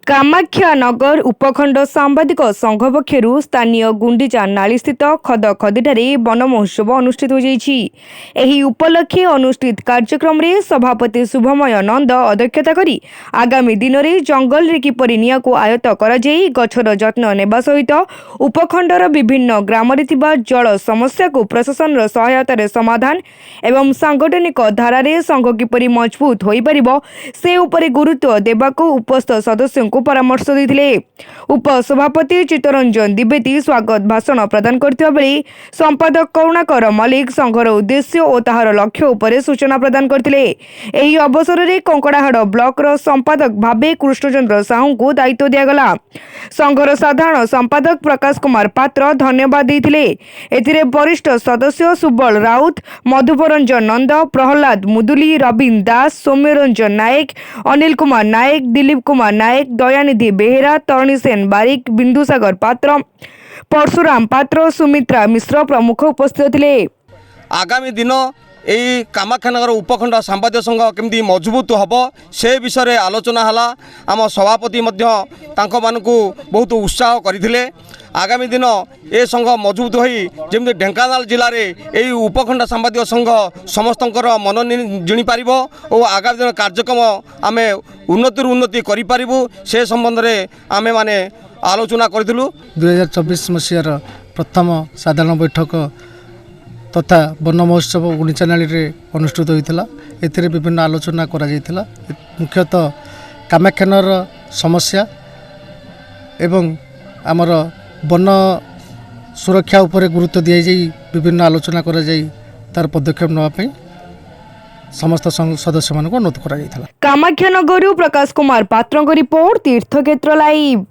कामाख्यानगर उपखंड सांबादिक संघ पक्षर स्थानीय गुंडीचा नालीस्थित खद खदीठारे वन महोत्सव अनुष्ठित हो उपलक्षे अनुष्ठित कार्यक्रम रे सभापति शुभमय नंद अध्यक्षता करी आगामी दिन में जंगल रे किपरि निया को आयत कर गछर जत्न नेबा सहित उपखंडर विभिन्न ग्राम रे थिबा जल समस्या को प्रशासन सहायतार समाधान एवं सांगठनिक धारा संघ किपरि मजबूत हो पारिबो से उपरे गुरुत्व देबाको उपस्थित सदस्यों को परामर्श देते। उपसभापति चित्तरंजन द्विवेदी स्वागत भाषण प्रदान करथिबा बेले संपादक करुणाकर मल्लिक संघर उद्देश्य और ताहार लक्ष्य उपरे सूचना प्रदान करथिले। एही अवसर में कंकड़ाहाड़ ब्लॉकर संपादक भावे कृष्णचंद्र साहू को दायित्व दिगला। संघर साधारण संपादक प्रकाश कुमार पात्र धन्यवाद देते। एथिरे वरिष्ठ सदस्य सुबल राउत, मधुपरंजन नंद, प्रहलाद मुदुली, रवीन दास, सौम्यरंजन नायक, अनिल कुमार नायक, दिलीप कुमार नायक, दयानिधि बेहेरा, तरुणी सेन बारिक, बिंदुसागर पात्र, परशुराम पात्र, सुमित्रा मिश्र प्रमुख उपस्थित थे। आगामी दिन यही कामाख्यानगर उपखंड सांबादिक संघ केमती मजबूत हम से विषय आलोचना है। आम सभापति बहुत उत्साह करते। आगामी दिन ए संघ मजबूत हो जमी ढेंकानाल जिले में यही उपखंड सांबादिक संघ समस्त मन जिणी पार और आगामी दिन कार्यक्रम आम उन्नति करूँ से संबंध में आम मैंने आलोचना करूँ। 2024 मसीहार प्रथम साधारण बैठक तथा वन महोत्सव गुंडीचानाली अनुष्ठित होता। एथिरे विभिन्न आलोचना करा जायतिला। मुख्यतः कामाख्यानगर समस्या एवं आमर वन सुरक्षा उपरे गुरुत्व दि जाई विभिन्न आलोचना करा जाई तार पदक्षेप नवाई समस्त सदस्य मान अनुरोध करा जायतिला। कामाख्यानगर प्रकाश कुमार पात्र रिपोर्ट तीर्थक्षेत्र लाइव।